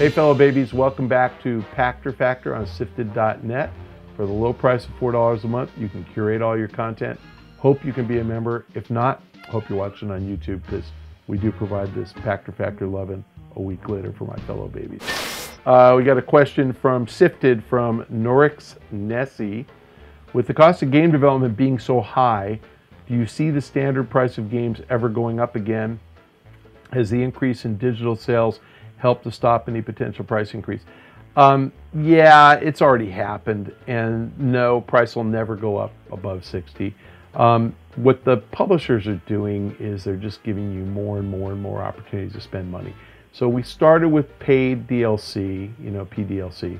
Hey fellow babies, welcome back to Pachter Factor on SIFTD.net. For the low price of $4 a month, you can curate all your content. Hope you can be a member. If not, hope you're watching on YouTube, because we do provide this Pachter Factor loving a week later for my fellow babies. We got a question from SIFTD from Norix Nessie. With the cost of game development being so high, do you see the standard price of games ever going up again? Has the increase in digital sales helped to stop any potential price increase? Yeah, it's already happened, and no, price will never go up above 60. What the publishers are doing is they're just giving you more and more and more opportunities to spend money. So we started with paid DLC, PDLC.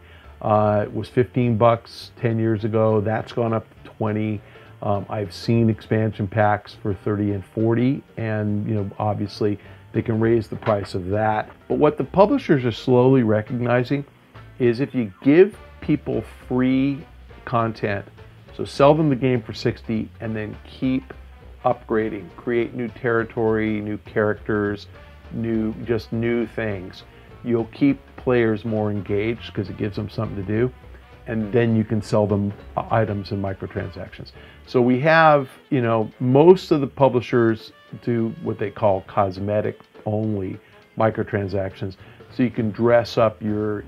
It was 15 bucks 10 years ago. That's gone up to 20. I've seen expansion packs for 30 and 40, and obviously they can raise the price of that. But what the publishers are slowly recognizing is if you give people free content, so sell them the game for 60 and then keep upgrading, create new territory, new characters, new things, you'll keep players more engaged because it gives them something to do, and then you can sell them items and microtransactions. So we have, most of the publishers do what they call cosmetic only microtransactions. So you can dress up your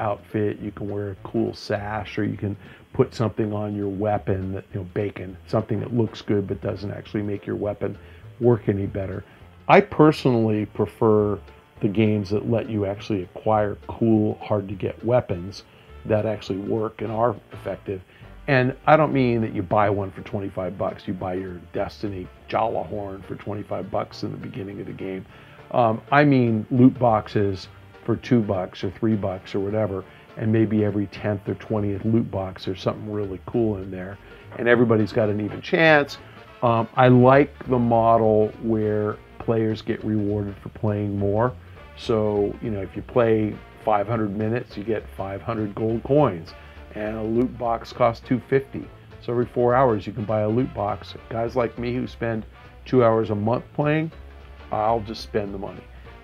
outfit, you can wear a cool sash, or you can put something on your weapon that, bacon, something that looks good but doesn't actually make your weapon work any better. I personally prefer the games that let you actually acquire cool, hard to get weapons that actually work and are effective. And I don't mean that you buy one for 25 bucks. You buy your Destiny Jalahorn for 25 bucks in the beginning of the game. I mean loot boxes for 2 bucks or 3 bucks or whatever, and maybe every 10th or 20th loot box there's something really cool in there, and everybody's got an even chance. I like the model where players get rewarded for playing more. So, if you play 500 minutes, you get 500 gold coins, and a loot box costs $2.50. So every 4 hours you can buy a loot box. Guys like me who spend 2 hours a month playing, I'll just spend the money.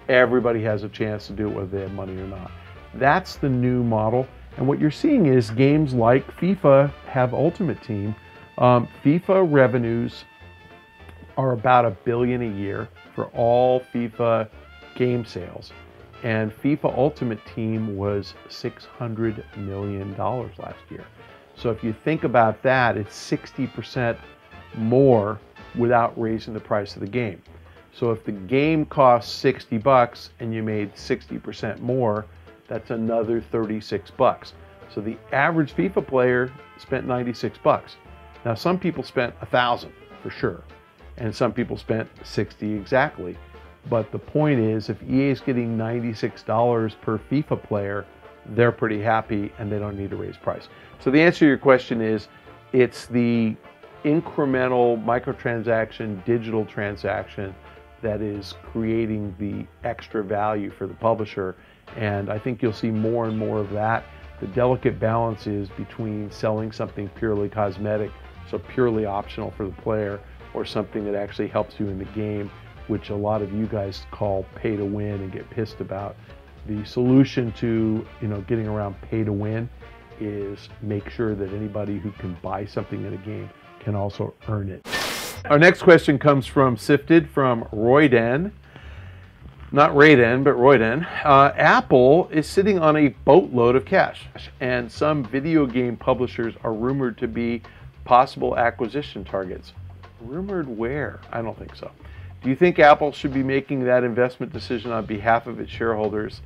Everybody has a chance to do it whether they have money or not. That's the new model. And what you're seeing is games like FIFA have Ultimate Team. FIFA revenues are about $1 billion a year for all FIFA game sales. And FIFA Ultimate Team was $600 million last year. So if you think about that, it's 60% more without raising the price of the game. So if the game costs 60 bucks and you made 60% more, that's another 36 bucks. So the average FIFA player spent 96 bucks. Now some people spent 1,000 for sure, and some people spent 60 exactly. But the point is, if EA is getting $96 per FIFA player, they're pretty happy and they don't need to raise price. So the answer to your question is, it's the incremental microtransaction, digital transaction that is creating the extra value for the publisher. And I think you'll see more and more of that. The delicate balance is between selling something purely cosmetic, so purely optional for the player, or something that actually helps you in the game, which a lot of you guys call pay to win and get pissed about. The solution to getting around pay to win is make sure that anybody who can buy something in a game can also earn it. Our next question comes from SIFTD from Royden. Not Rayden, but Royden. Apple is sitting on a boatload of cash, and some video game publishers are rumored to be possible acquisition targets. Rumored where? I don't think so. Do you think Apple should be making that investment decision on behalf of its shareholders?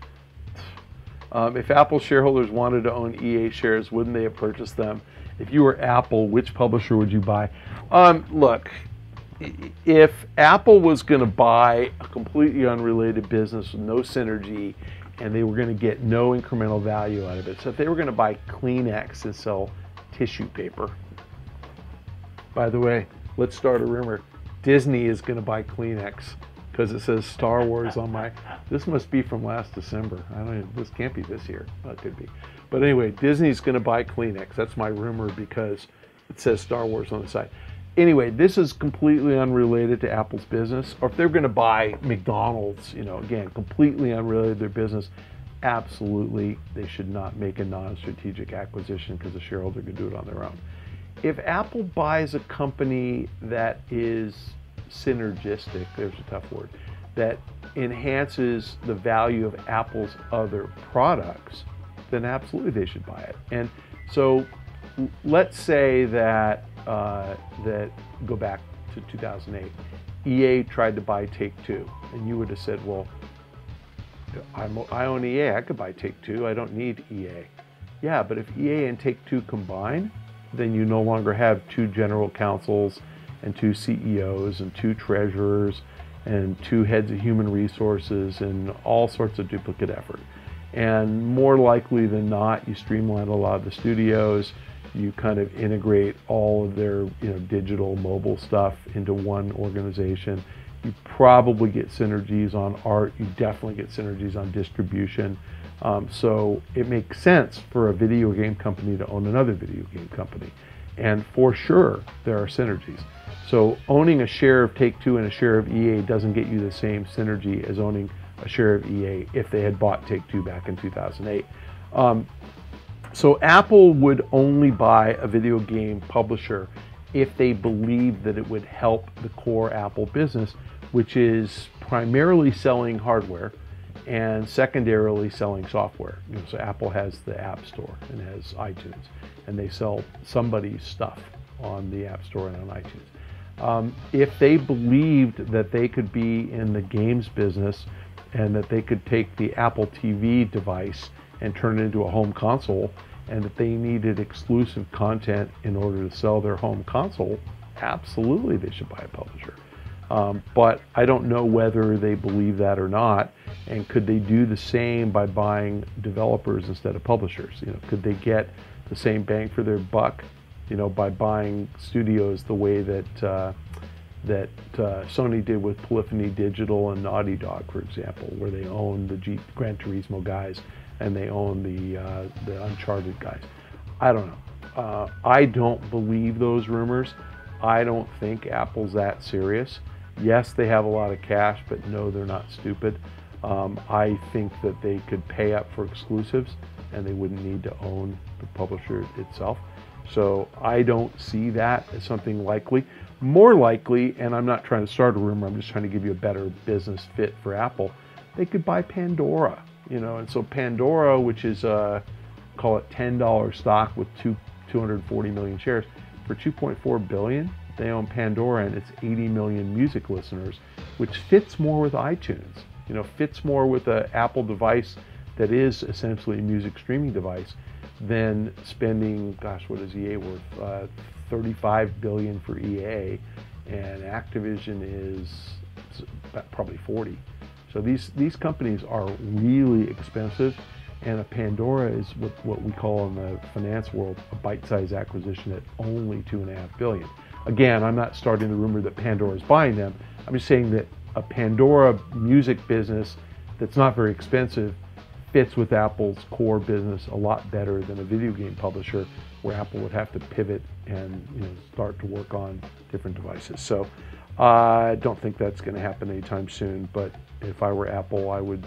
If Apple shareholders wanted to own EA shares, wouldn't they have purchased them? If you were Apple, which publisher would you buy? Look, if Apple was going to buy a completely unrelated business with no synergy, and they were going to get no incremental value out of it, so if they were going to buy Kleenex and sell tissue paper, by the way, let's start a rumor. Disney is going to buy Kleenex because it says Star Wars on my, this must be from last December. This can't be this year. Well, it could be. But anyway, Disney's going to buy Kleenex. That's my rumor because it says Star Wars on the side. Anyway, this is completely unrelated to Apple's business. Or if they're going to buy McDonald's, again, completely unrelated to their business, absolutely, they should not make a non-strategic acquisition because the shareholder could do it on their own. If Apple buys a company that is synergistic, there's a tough word, that enhances the value of Apple's other products, then absolutely they should buy it. And so let's say that, go back to 2008, EA tried to buy Take-Two, and you would have said, well, I own EA, I could buy Take-Two, I don't need EA. Yeah, but if EA and Take-Two combine, then you no longer have 2 general counsels and 2 CEOs and 2 treasurers and 2 heads of human resources and all sorts of duplicate effort. And more likely than not, you streamline a lot of the studios, you kind of integrate all of their digital mobile stuff into one organization. You probably get synergies on art, you definitely get synergies on distribution. So it makes sense for a video game company to own another video game company. And for sure, there are synergies. So owning a share of Take-Two and a share of EA doesn't get you the same synergy as owning a share of EA if they had bought Take-Two back in 2008. So Apple would only buy a video game publisher if they believed that it would help the core Apple business, which is primarily selling hardware and secondarily selling software. So Apple has the App Store and has iTunes, and they sell somebody's stuff on the App Store and on iTunes. If they believed that they could be in the games business and that they could take the Apple TV device and turn it into a home console, and that they needed exclusive content in order to sell their home console, absolutely they should buy a publisher. But I don't know whether they believe that or not, and could they do the same by buying developers instead of publishers? Could they get the same bang for their buck, by buying studios the way that Sony did with Polyphony Digital and Naughty Dog, for example, where they own the Gran Turismo guys and they own the Uncharted guys. I don't know. I don't believe those rumors. I don't think Apple's that serious. Yes, they have a lot of cash, but no, they're not stupid. I think that they could pay up for exclusives and they wouldn't need to own the publisher itself. So I don't see that as something likely. More likely, and I'm not trying to start a rumor, I'm just trying to give you a better business fit for Apple, they could buy Pandora, and so Pandora, which is call it $10 stock with 240 million shares, for $2.4 billion, they own Pandora and it's 80 million music listeners, which fits more with iTunes, fits more with an Apple device that is essentially a music streaming device than spending, gosh, what is EA worth? 35 billion for EA, and Activision is probably 40. So these companies are really expensive, and a Pandora is what we call in the finance world a bite-sized acquisition at only $2.5 billion. Again, I'm not starting the rumor that Pandora is buying them. I'm just saying that a Pandora music business that's not very expensive fits with Apple's core business a lot better than a video game publisher, where Apple would have to pivot and start to work on different devices. So I don't think that's going to happen anytime soon, but if I were Apple, I would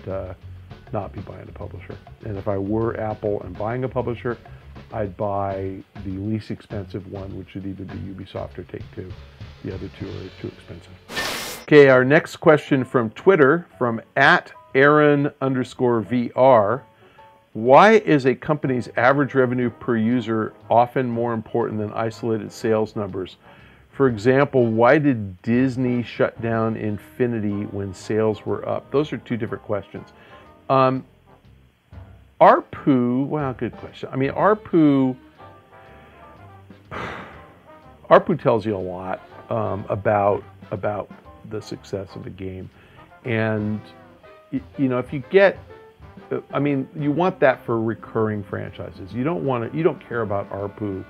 not be buying a publisher. And if I were Apple and buying a publisher, I'd buy the least expensive one, which would either be Ubisoft or Take-Two. The other two are too expensive. Okay, our next question from Twitter, from @Aaron_VR. Why is a company's average revenue per user often more important than isolated sales numbers? For example, why did Disney shut down Infinity when sales were up? Those are two different questions. ARPU, well, good question. I mean, ARPU tells you a lot about the success of a game. And, if you get, you want that for recurring franchises. You don't care about ARPU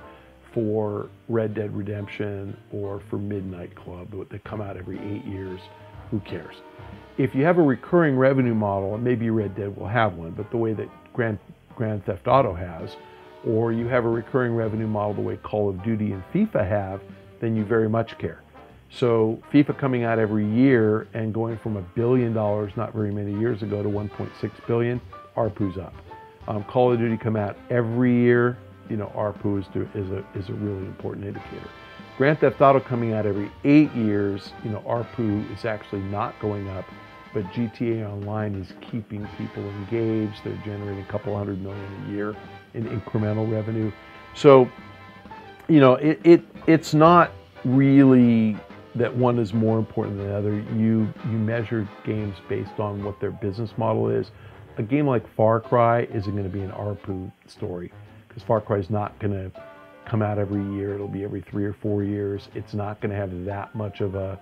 for Red Dead Redemption or for Midnight Club, that come out every 8 years. Who cares? If you have a recurring revenue model, and maybe Red Dead will have one, but the way that Grand Theft Auto has, or you have a recurring revenue model the way Call of Duty and FIFA have, then you very much care. So FIFA coming out every year and going from $1 billion not very many years ago to 1.6 billion, ARPU's up. Call of Duty come out every year, ARPU is a really important indicator. Grand Theft Auto coming out every 8 years, ARPU is actually not going up, but GTA Online is keeping people engaged. They're generating a couple $100 million a year in incremental revenue. So, it's not really that one is more important than the other. You measure games based on what their business model is. A game like Far Cry isn't going to be an ARPU story, because Far Cry is not going to come out every year. It'll be every 3 or 4 years. It's not going to have that much of a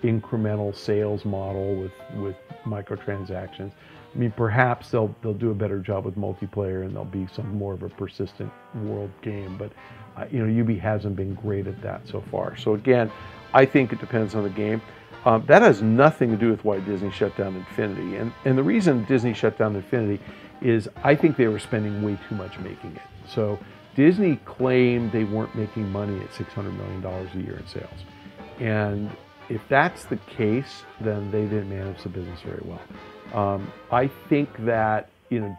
incremental sales model with microtransactions. I mean, perhaps they'll do a better job with multiplayer, and there'll be some more of a persistent world game. But UB hasn't been great at that so far. So again, I think it depends on the game. That has nothing to do with why Disney shut down Infinity. And the reason Disney shut down Infinity is I think they were spending way too much making it. So Disney claimed they weren't making money at $600 million a year in sales. And if that's the case, then they didn't manage the business very well. I think that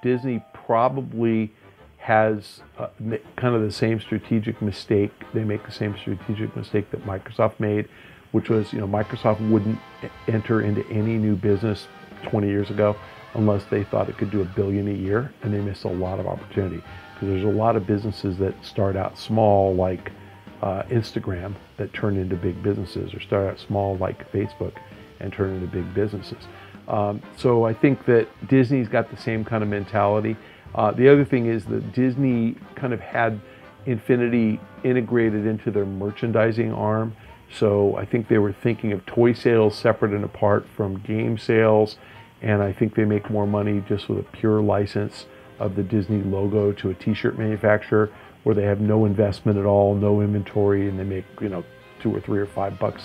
Disney probably has kind of the same strategic mistake. They make the same strategic mistake that Microsoft made, which was Microsoft wouldn't enter into any new business 20 years ago unless they thought it could do $1 billion a year, and they missed a lot of opportunity, because there's a lot of businesses that start out small, like Instagram, that turn into big businesses, or start out small like Facebook and turn into big businesses. So I think that Disney's got the same kind of mentality. The other thing is that Disney kind of had Infinity integrated into their merchandising arm. So I think they were thinking of toy sales separate and apart from game sales. And I think they make more money just with a pure license of the Disney logo to a t-shirt manufacturer, where they have no investment at all, no inventory, and they make, $2 or $3 or $5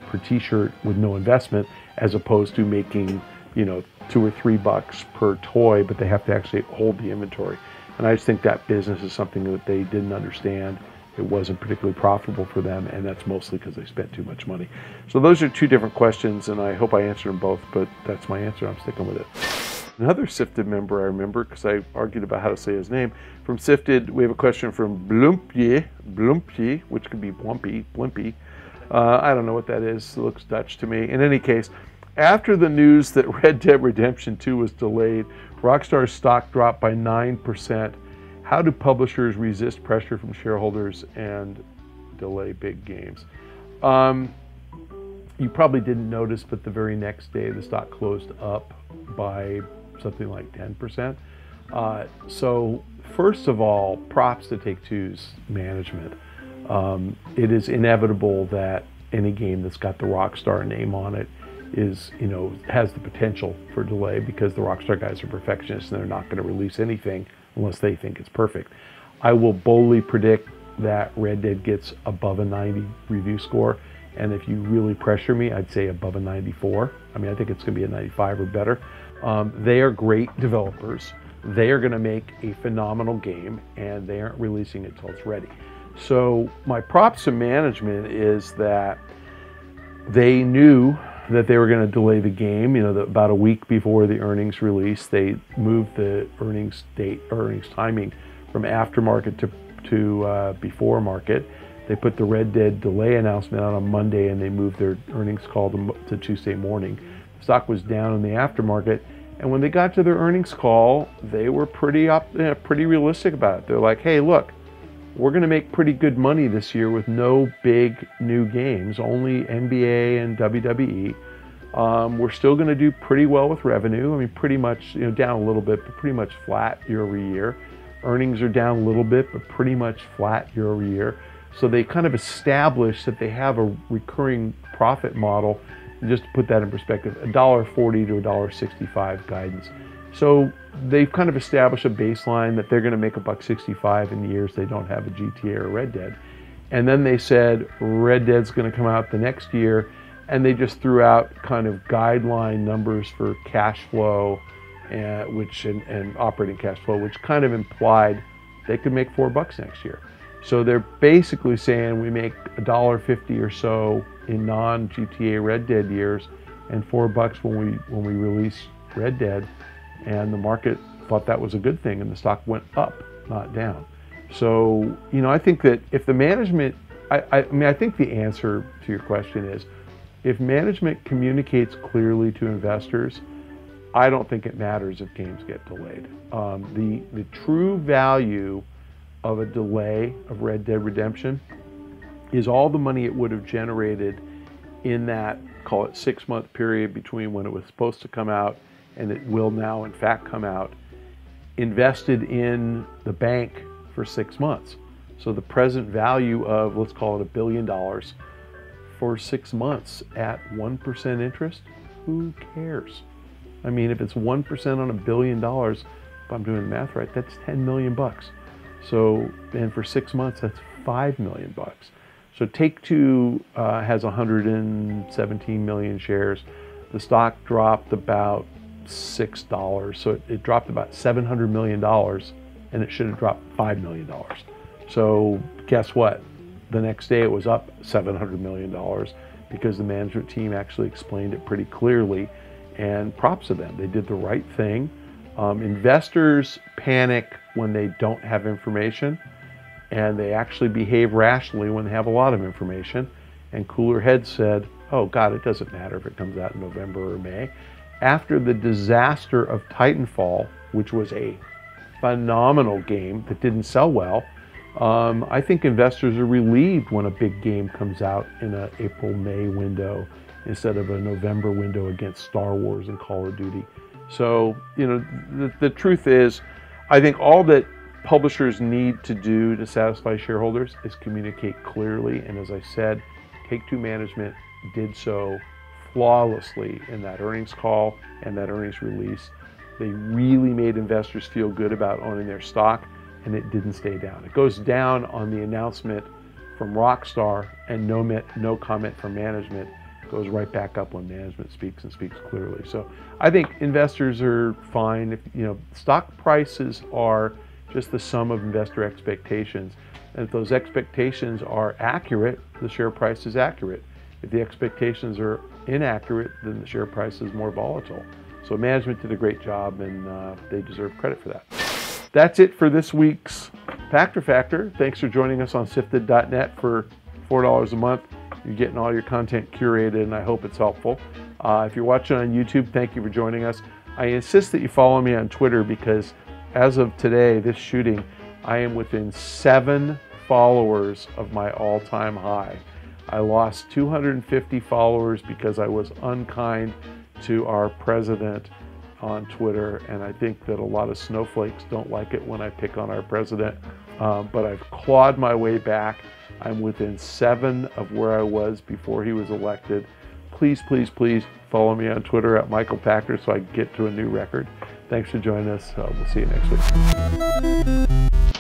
per t-shirt with no investment, as opposed to making, $2 or $3 per toy, but they have to actually hold the inventory. And I just think that business is something that they didn't understand. It wasn't particularly profitable for them, and that's mostly because they spent too much money. So those are two different questions, and I hope I answered them both, but that's my answer. I'm sticking with it. Another SIFTD member I remember, because I argued about how to say his name. From SIFTD, we have a question from Blumpje, which could be Blimpy. I don't know what that is. It looks Dutch to me. In any case, after the news that Red Dead Redemption 2 was delayed, Rockstar's stock dropped by 9%. How do publishers resist pressure from shareholders and delay big games? You probably didn't notice, but the very next day the stock closed up by something like 10%. So first of all, props to Take-Two's management. It is inevitable that any game that's got the Rockstar name on it is, has the potential for delay, because the Rockstar guys are perfectionists and they're not going to release anything unless they think it's perfect. I will boldly predict that Red Dead gets above a 90 review score, and if you really pressure me, I'd say above a 94. I mean, I think it's going to be a 95 or better. They are great developers. They are going to make a phenomenal game, and they aren't releasing it until it's ready. So my props to management is that they knew that they were going to delay the game. About a week before the earnings release, they moved the earnings timing from aftermarket to before market. They put the Red Dead delay announcement out on Monday, and they moved their earnings call to Tuesday morning. The stock was down in the aftermarket, and when they got to their earnings call, they were pretty realistic about it. They're like, hey, look, we're going to make pretty good money this year with no big new games, only NBA and WWE. We're still going to do pretty well with revenue. I mean, pretty much, down a little bit, but pretty much flat year over year. Earnings are down a little bit, but pretty much flat year over year. So they kind of established that they have a recurring profit model. And just to put that in perspective, $1.40 to $1.65 guidance. So they've kind of established a baseline that they're going to make $1.65 in the years they don't have a GTA or Red Dead. And then they said Red Dead's going to come out the next year, and they just threw out kind of guideline numbers for cash flow, and operating cash flow, which kind of implied they could make $4 next year. So they're basically saying we make $1.50 or so in non-GTA Red Dead years, and $4 when we release Red Dead. and the market thought that was a good thing, and the stock went up, not down. So, you know, I think that if the management, I mean, I think the answer to your question is, if management communicates clearly to investors, I don't think it matters if games get delayed. The true value of a delay of Red Dead Redemption is all the money it would have generated in that, call it 6-month period between when it was supposed to come out and it will now in fact come out, invested in the bank for 6 months. So the present value of, let's call it $1 billion for 6 months at 1% interest, who cares? I mean, if it's 1% on $1 billion, if I'm doing the math right, that's 10 million bucks. So, and for 6 months, that's 5 million bucks. So Take-Two has 117 million shares. The stock dropped about $6. So it dropped about $700 million, and it should have dropped $5 million. So guess what? The next day it was up $700 million because the management team actually explained it pretty clearly, and props to them. They did the right thing. Investors panic when they don't have information, and they actually behave rationally when they have a lot of information. And cooler heads said, oh God, it doesn't matter if it comes out in November or May. After the disaster of Titanfall, which was a phenomenal game that didn't sell well, I think investors are relieved when a big game comes out in an April-May window instead of a November window against Star Wars and Call of Duty. So, you know, the truth is, I think all that publishers need to do to satisfy shareholders is communicate clearly. And as I said, Take-Two management did so flawlessly in that earnings call and that earnings release. They really made investors feel good about owning their stock, and it didn't stay down. It goes down on the announcement from Rockstar, and no comment from management. Goes right back up when management speaks and speaks clearly. So I think investors are fine. If, you know, stock prices are just the sum of investor expectations. And if those expectations are accurate, the share price is accurate. If the expectations are inaccurate, then the share price is more volatile. So management did a great job, and they deserve credit for that. That's it for this week's Pachter Factor. Thanks for joining us on SIFTD.net for $4 a month. You're getting all your content curated, and I hope it's helpful. If you're watching on YouTube, thank you for joining us. I insist that you follow me on Twitter because as of today, this shooting, I am within 7 followers of my all-time high. I lost 250 followers because I was unkind to our president on Twitter, and I think that a lot of snowflakes don't like it when I pick on our president, but I've clawed my way back. I'm within 7 of where I was before he was elected. Please, please, please follow me on Twitter at Michael Pachter so I can get to a new record. Thanks for joining us. We'll see you next week.